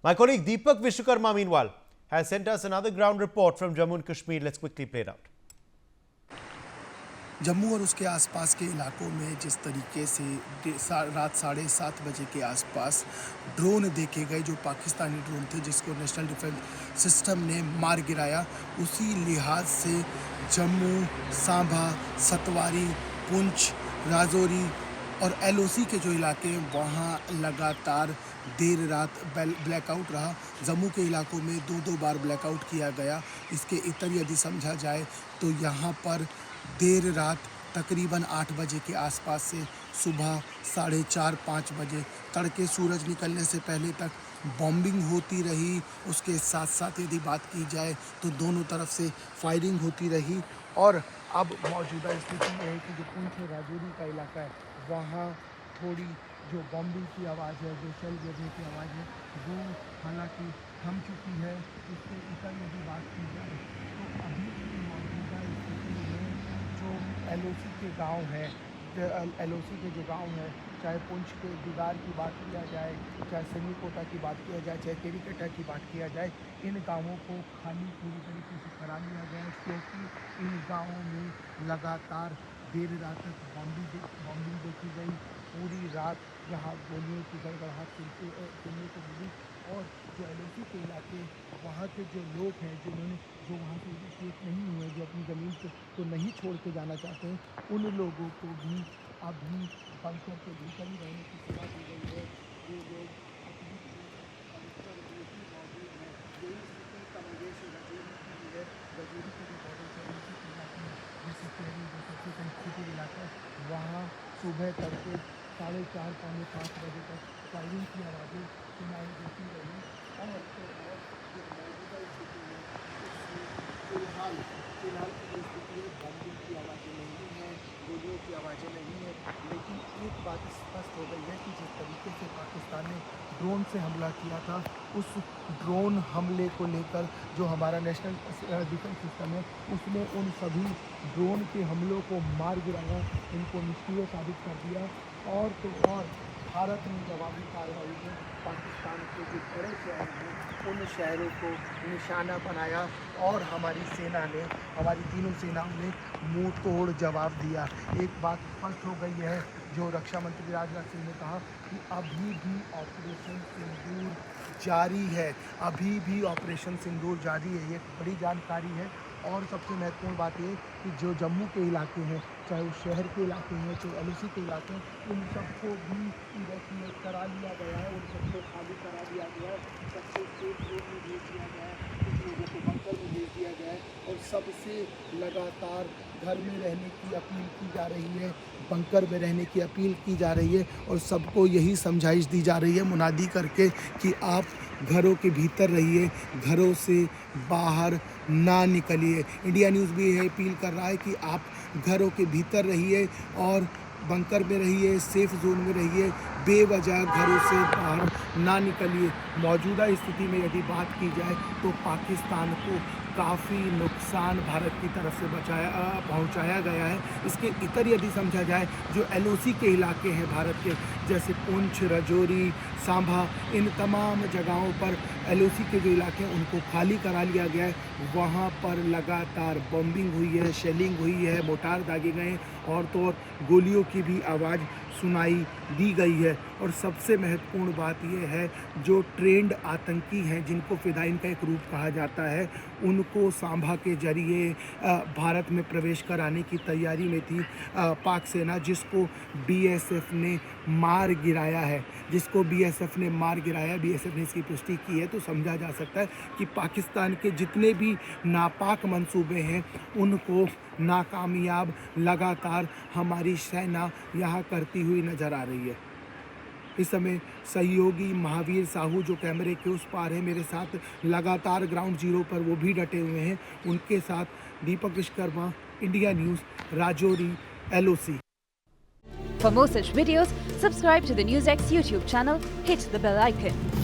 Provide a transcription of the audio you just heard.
My colleague Deepak Vishwakarma, meanwhile, has sent us another ground report from Jammu and Kashmir. Let's quickly play it out. Jammu और उसके आसपास के इलाकों में जिस तरीके से रात 7:30 बजे के आसपास ड्रोन देखे गए, जो पाकिस्तानी ड्रोन थे जिसको नेशनल डिफेंस सिस्टम ने मार गिराया, उसी लिहाज से जम्मू, सांभा, सतवारी, पुंछ, राजौरी और LOC के जो इलाके हैं वहाँ लगातार देर रात ब्लैकआउट रहा। जम्मू के इलाकों में दो बार ब्लैकआउट किया गया। इसके इतर यदि समझा जाए तो यहाँ पर देर रात तकरीबन 8 बजे के आसपास से सुबह 4:30-5 बजे तड़के सूरज निकलने से पहले तक बॉम्बिंग होती रही। उसके साथ साथ यदि बात की जाए तो दोनों तरफ से फायरिंग होती रही। और अब मौजूदा स्थिति में है कि जो पुंछ और राजौरी का इलाका है वहाँ थोड़ी जो बॉम्बिंग की आवाज़ है, जो शेल गिरने की आवाज़ है, वो हालांकि थम चुकी है। इसके ऊपर यदि बात की जाए तो अभी की मौजूदा स्थिति में जो LOC के गांव हैं, LOC के जो गांव हैं, चाहे पुंछ के दीदार की बात किया जाए, चाहे सन्नीकोटा की बात किया जाए, चाहे केरीकटा की बात किया जाए, इन गांवों को खाली पूरी तरीके से करा लिया गया है, क्योंकि इन गांवों में लगातार देर रात तक बॉम्बिंग देखी गई। पूरी रात यहाँ गोलियों की गड़गड़ाहट सुनने को मिली। और जो LOC के इलाके, वहाँ के जो लोग हैं जो वहाँ से इनिशिएट नहीं हुए, जो अपनी ज़मीन को नहीं छोड़ के जाना चाहते हैं, उन लोगों को भी अभी बंकर के भीतर ही रहने की सलाह दी गई है। ये लोग अपनी मौजूद हैं। यही स्थिति कमोबेश रजौरी की भी है। रजौरी के जो बॉर्डर से LOC के इलाके में जैसे जो सबसे सेंसिटिव इलाका है, वहाँ सुबह तड़के 4:30-5 बजे तक फायरिंग की आवाज़ें सुनाई देती रही। और जो मौजूदा स्थिति में फिलहाल की जो स्थिति है, बॉम्बिंग की आवाज़ें नहीं हैं, गोलियों की आवाज़ें नहीं हैं। लेकिन एक बात स्पष्ट हो गई है कि जिस तरीके से पाकिस्तान ने ड्रोन से हमला किया था, उस ड्रोन हमले को लेकर जो हमारा नेशनल डिफेंस सिस्टम है, उसने उन सभी ड्रोन के हमलों को मार गिराया, उनको निष्क्रिय साबित कर दिया। और तो और भारत ने जवाबी कार्रवाई में पाकिस्तान के जो बड़े शहर हैं उन शहरों को निशाना बनाया और हमारी सेना ने, हमारी तीनों सेनाओं ने मुंह तोड़ जवाब दिया। एक बात स्पष्ट हो गई है, जो रक्षा मंत्री राजनाथ सिंह ने कहा कि अभी भी ऑपरेशन सिंदूर जारी है, अभी भी ऑपरेशन सिंदूर जारी है। ये एक बड़ी जानकारी है। और सबसे महत्वपूर्ण बात ये कि जो जम्मू के इलाके हैं, चाहे वो शहर के इलाके हैं, चाहे LOC के इलाके हैं, उन सबको भी इवैक्यूएट करा लिया गया है, उन सबको खाली करा दिया गया है, सबको सेफ जोन में भेज दिया गया है, कुछ लोगों को बंकर में भेज दिया गया है और सबसे लगातार घर में रहने की अपील की जा रही है, बंकर में रहने की अपील की जा रही है। और सबको यही समझाइश दी जा रही है मुनादी करके कि आप घरों के भीतर रहिए, घरों से बाहर ना निकलिए। इंडिया न्यूज़ भी यह अपील कर रहा है कि आप घरों के भीतर रहिए और बंकर में रहिए, सेफ जोन में रहिए, बेवजह घरों से बाहर ना निकलिए। मौजूदा स्थिति में यदि बात की जाए तो पाकिस्तान को काफ़ी नुकसान भारत की तरफ से पहुंचाया गया है। इसके इतर यदि समझा जाए, जो LOC के इलाके हैं भारत के, जैसे पुंछ, राजौरी, सांभा, इन तमाम जगहों पर LOC के जो इलाके हैं उनको खाली करा लिया गया है। वहाँ पर लगातार बॉम्बिंग हुई है, शेलिंग हुई है, मोटार दागे गए और तो और गोलियों की भी आवाज़ सुनाई दी गई है। और सबसे महत्वपूर्ण बात यह है, जो ट्रेंड आतंकी हैं, जिनको फिदाइन का एक रूप कहा जाता है, उनको सांभा के जरिए भारत में प्रवेश कराने की तैयारी में थी पाक सेना, जिसको BSF ने मार गिराया है। BSF ने इसकी पुष्टि की है। तो समझा जा सकता है कि पाकिस्तान के जितने भी नापाक मंसूबे हैं उनको नाकामयाब लगातार हमारी सेना यहाँ करती हुई नज़र आ रही है। इस समय सहयोगी महावीर साहू जो कैमरे के उस पार है, मेरे साथ लगातार ग्राउंड जीरो पर वो भी डटे हुए हैं। उनके साथ Deepak Vishwakarma, India News, Rajouri, LOC। For more such videos, subscribe to the NewsX YouTube channel, hit the bell icon.